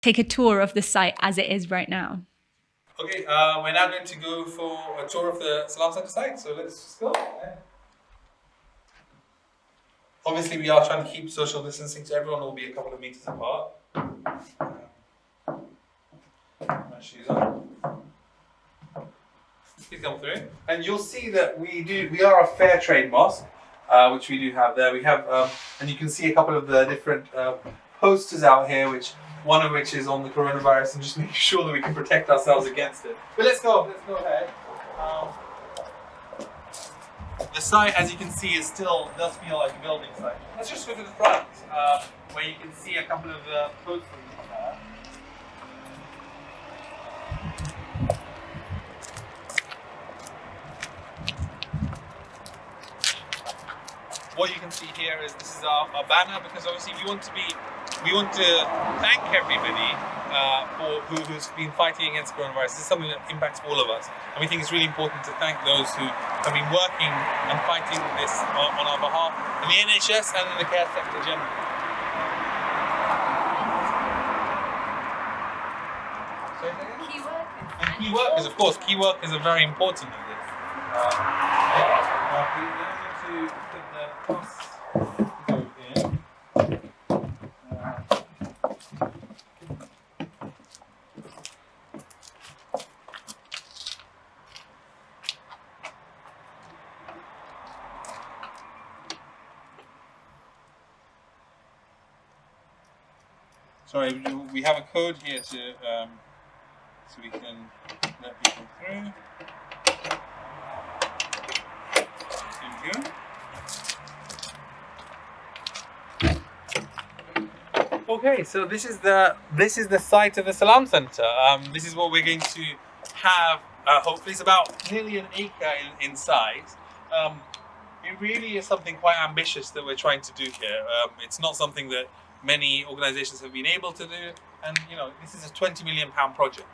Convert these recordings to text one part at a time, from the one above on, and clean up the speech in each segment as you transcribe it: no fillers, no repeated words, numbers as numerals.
take a tour of the site as it is right now. Okay, we're now going to go for a tour of the Salam Center site, so let's just go. Obviously, we are trying to keep social distancing, so everyone will be a couple of meters apart. My shoes on. Please come through, and you'll see that we are a fair trade mosque, which we do have there. We have, and you can see a couple of the different posters out here, one of which is on the coronavirus, and just making sure that we can protect ourselves against it. But let's go ahead. The site, as you can see, does feel like a building site. Let's just go to the front, where you can see a couple of posters there. What you can see here is this is our banner, because obviously we want to thank everybody who's been fighting against coronavirus. This is something that impacts all of us, and we think it's really important to thank those who have been working and fighting this on our behalf in the NHS and in the care sector generally. Key workers, of course. Key workers are very important in this. We're going to put the cross code in. Sorry, we have a code here so we can let people through. Okay, so this is the site of the Salam Center. This is what we're going to have. Hopefully, it's about nearly an acre in size. It really is something quite ambitious that we're trying to do here. It's not something that many organisations have been able to do, and this is a £20 million project.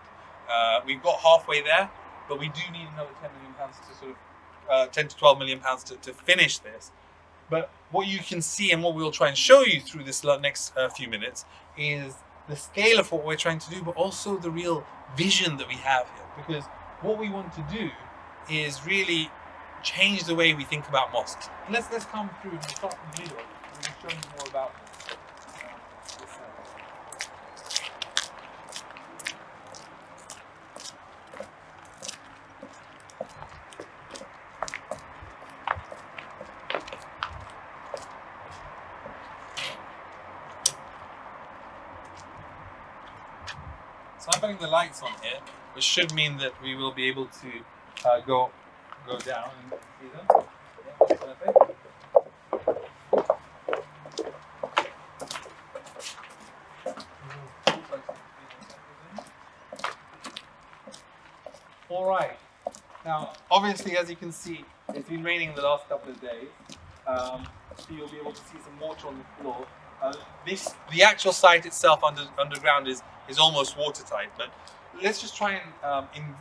We've got halfway there, but we do need another £10 million to sort of 10 to 12 million pounds to finish this. But what you can see, and what we'll try and show you through this next few minutes, is the scale of what we're trying to do, but also the real vision that we have here. Because what we want to do is really change the way we think about mosques. And let's come through and start from the middle. We'll show you more about this. So I'm putting the lights on here, which should mean that we will be able to go down and see them. Yeah, perfect. All right. Now, obviously, as you can see, it's been raining the last couple of days, so you'll be able to see some water on the floor. The actual site itself underground is almost watertight, but let's just try and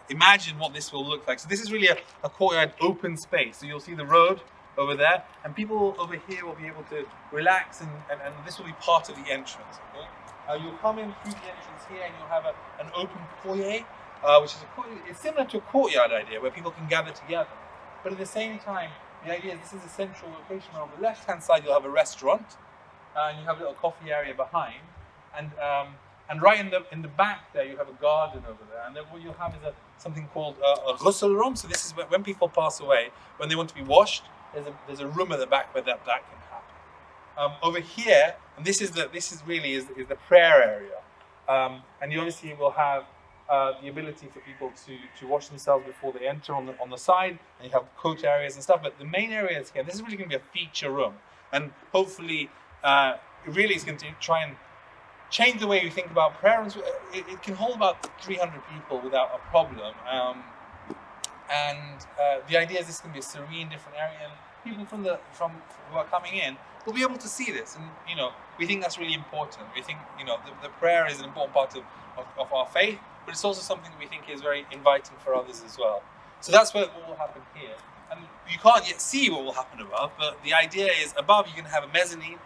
imagine what this will look like. So this is really a courtyard open space. So you'll see the road over there, and people over here will be able to relax, and this will be part of the entrance. Okay? You'll come in through the entrance here, and you'll have an open foyer, which is it's similar to a courtyard idea where people can gather together. But at the same time, the idea is this is a central location where on the left-hand side you'll have a restaurant, and you have a little coffee area behind, and right in the back there you have a garden over there, and then what you'll have is something called a ghusl room. So this is when people pass away, when they want to be washed, there's a room at the back where that can happen. Over here, and this is really the prayer area, and you obviously will have the ability for people to wash themselves before they enter on the side, and you have coat areas and stuff. But the main area is here. This is really going to be a feature room, and hopefully, it really is going to try and change the way we think about prayer. It can hold about 300 people without a problem, and the idea is this is going to be a serene, different area, and people from who are coming in will be able to see this. And we think that's really important. We think the prayer is an important part of our faith, but it's also something that we think is very inviting for others as well. So that's what will happen here. And you can't yet see what will happen above, but the idea is above you can have a mezzanine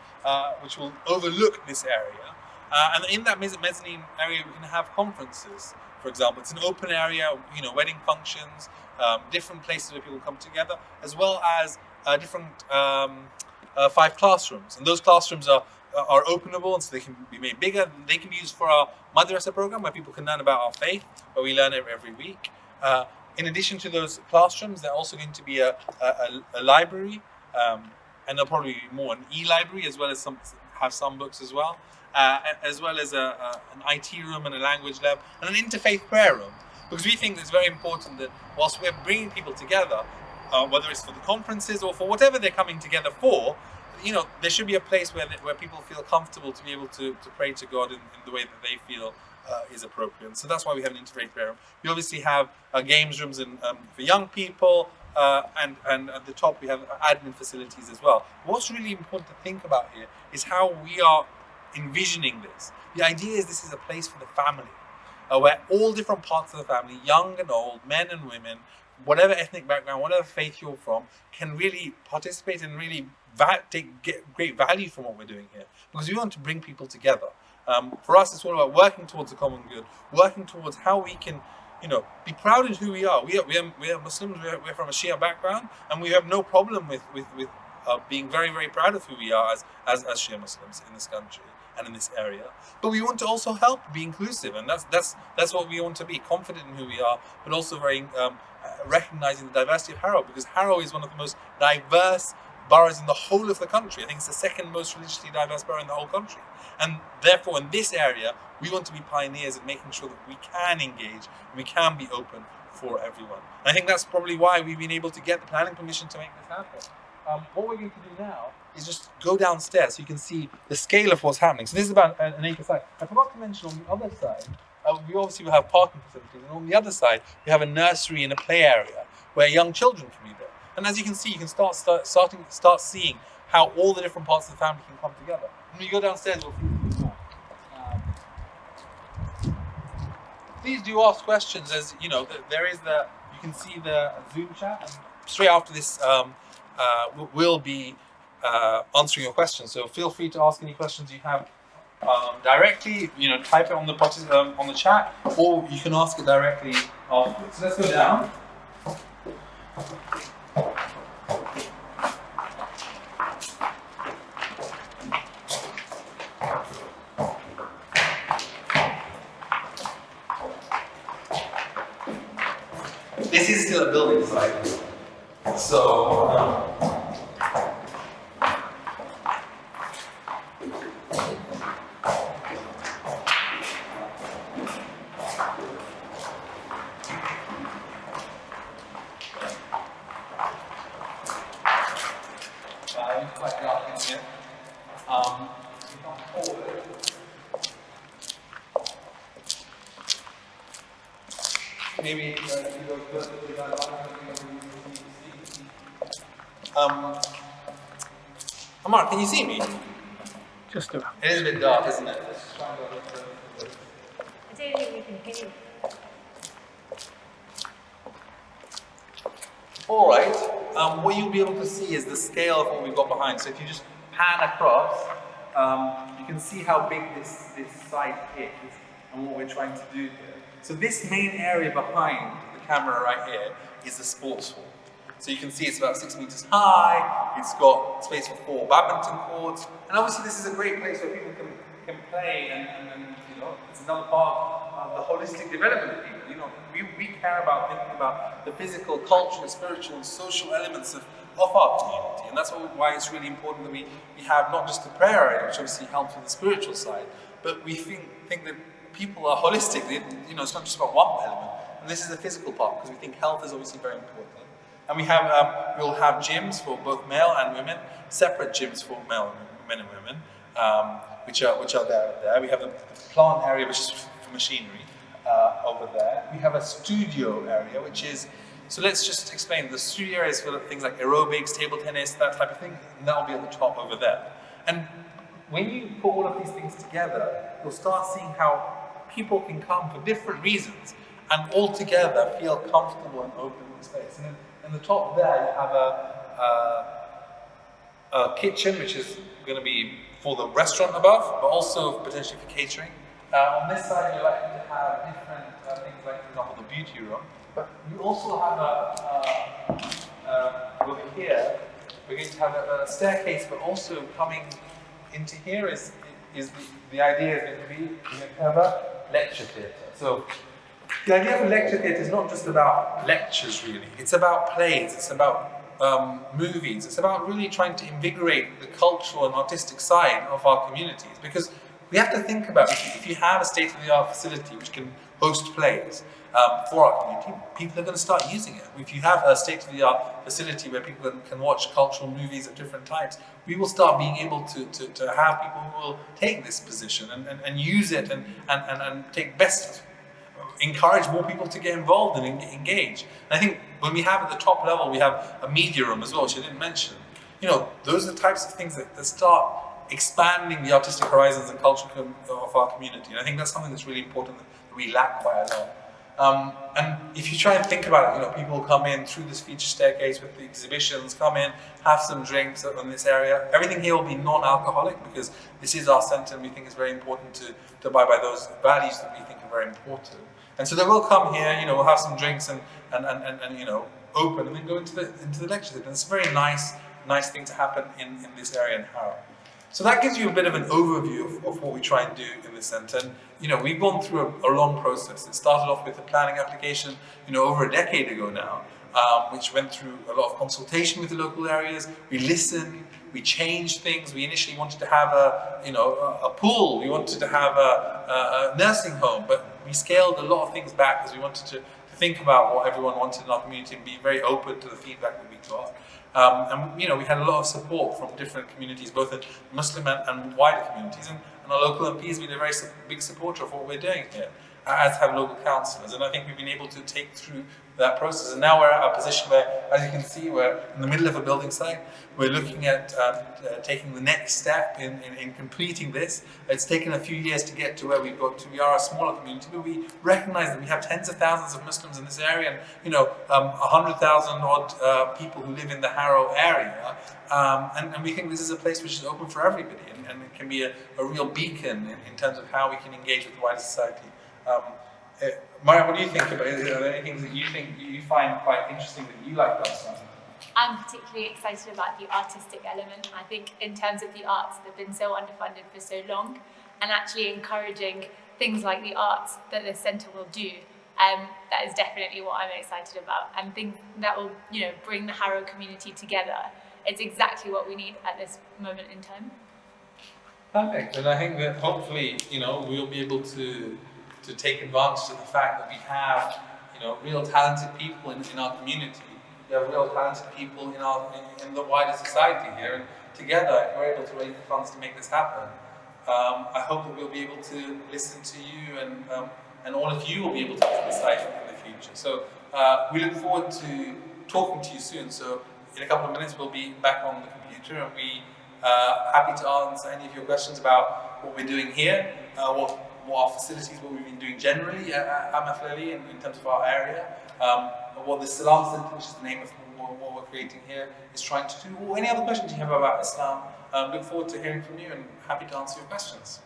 which will overlook this area. And in that mezzanine area, we can have conferences. For example, it's an open area, wedding functions, different places where people come together, as well as different 5 classrooms. And those classrooms are openable, and so they can be made bigger. They can be used for our Madrasa program, where people can learn about our faith, where we learn every week. In addition to those classrooms, there's also going to be a library, and there'll probably be more, an e-library, as well as some books as well. As well as an IT room and a language lab and an interfaith prayer room, because we think it's very important that whilst we're bringing people together, whether it's for the conferences or for whatever they're coming together for, there should be a place where people feel comfortable to be able to pray to God in the way that they feel is appropriate. So that's why we have an interfaith prayer room. We obviously have games rooms for young people, and at the top we have admin facilities as well. What's really important to think about here is how we are envisioning this. The idea is this is a place for the family, where all different parts of the family, young and old, men and women, whatever ethnic background, whatever faith you're from, can really participate and really get great value from what we're doing here, because we want to bring people together. For us, it's all about working towards the common good, working towards how we can be proud of who we are. We are Muslims, we're from a Shia background, and we have no problem with being very, very proud of who we are as Shia Muslims in this country and in this area. But we want to also help be inclusive, and that's what we want to be, confident in who we are, but also very recognizing the diversity of Harrow, because Harrow is one of the most diverse boroughs in the whole of the country. I think it's the second most religiously diverse borough in the whole country. And therefore, in this area, we want to be pioneers in making sure that we can engage, we can be open for everyone. And I think that's probably why we've been able to get the planning permission to make this happen. What we're going to do now is just go downstairs so you can see the scale of what's happening. So this is about an acre side. I forgot to mention on the other side, we obviously will have parking facilities, and on the other side, we have a nursery and a play area where young children can be there. And as you can see, you can start seeing how all the different parts of the family can come together. When you go downstairs, we'll see more. Please do ask questions, as you know. You can see the Zoom chat, and straight after this, we'll be answering your questions. So feel free to ask any questions you have directly. Type it on the chat, or you can ask it directly afterwards. So let's go down. This is still a building site, so it's quite dark in here. Maybe Amar, can you see me? Just about. It is a bit dark, isn't it? I don't think we can hear you. All right. What you'll be able to see is the scale of what we've got behind. So if you just pan across, you can see how big this site is and what we're trying to do here. So this main area behind the camera right here is the sports hall. So you can see it's about 6 meters high. It's got space for 4 badminton courts, and obviously this is a great place where people can play, and it's another part of the holistic development of people. We care about thinking about the physical, cultural, spiritual, and social elements of our community, and that's why it's really important that we have not just the prayer area, which obviously helps with the spiritual side, but we think that people are holistic. It's not just about one element, and this is the physical part, because we think health is obviously very important. And we'll have gyms for both male and women, separate gyms for men and women, which are there. We have the plant area, which is for machinery, over there. We have a studio area, which is, so let's just explain. The studio area is for things like aerobics, table tennis, that type of thing, and that'll be at the top over there. And when you put all of these things together, you'll start seeing how people can come for different reasons and all together feel comfortable and open in the space. And in the top there, you have a kitchen, which is going to be for the restaurant above, but also potentially for catering. On this side, you're likely to have different things like, for example, the beauty room. But you also have over here, we're going to have a staircase, but also coming into here is the idea is going to be we're going to have a lecture theatre. So the idea of a lecture theatre is not just about lectures, really. It's about plays. It's about movies. It's about really trying to invigorate the cultural and artistic side of our communities, because we have to think about if you have a state-of-the-art facility which can host plays for our community, people are going to start using it. If you have a state-of-the-art facility where people can watch cultural movies of different types, we will start being able to have people who will take this position and use it and take best, encourage more people to get involved and engage. And I think when we have at the top level, we have a media room as well, which I didn't mention. You know, those are the types of things that start expanding the artistic horizons and culture of our community. And I think that's something that's really important that we lack quite a lot. And if you try and think about it, you know, people come in through this feature staircase with the exhibitions, come in, have some drinks in this area. Everything here will be non-alcoholic because this is our center and we think it's very important to abide by those values that we think are very important. And so they will come here, you know, we'll have some drinks and you know, open and then go into the lecture theatre. And it's a very nice thing to happen in this area in Harrow. So that gives you a bit of an overview of what we try and do in this centre. And, you know, we've gone through a long process. It started off with a planning application, you know, over a decade ago now, which went through a lot of consultation with the local areas. We listened, we changed things. We initially wanted to have a pool. We wanted to have a nursing home, but we scaled a lot of things back because we wanted to think about what everyone wanted in our community and be very open to the feedback that we got. And you know, we had a lot of support from different communities, both in Muslim and wider communities, and our local MPs have been a very big supporter of what we're doing here, as have local councillors. And I think we've been able to take through that process. And now we're at a position where, as you can see, we're in the middle of a building site. We're looking at taking the next step in completing this. It's taken a few years to get to where we've got to. We are a smaller community, but we recognise that we have tens of thousands of Muslims in this area, and you know, 100,000 odd people who live in the Harrow area. And we think this is a place which is open for everybody, and it can be a real beacon in terms of how we can engage with the wider society. Mariam, what do you think about it? Are there any things that you find quite interesting that you like about something? I'm particularly excited about the artistic element. I think in terms of the arts, they've been so underfunded for so long, and actually encouraging things like the arts that the centre will do, that is definitely what I'm excited about, and think that will, you know, bring the Harrow community together. It's exactly what we need at this moment in time. Perfect, and I think that hopefully, you know, we'll be able to take advantage of the fact that we have, you know, real talented people in our community. We have real talented people in the wider society here, and together we're able to raise the funds to make this happen. I hope that we'll be able to listen to you, and all of you will be able to decide in the future. So we look forward to talking to you soon. So in a couple of minutes we'll be back on the computer, and we are happy to answer any of your questions about what we're doing here, what our facilities, what we've been doing generally at Maflali in terms of our area, what the Salam Centre, which is the name of what we're creating here, is trying to do, or any other questions you have about Islam. Look forward to hearing from you and happy to answer your questions.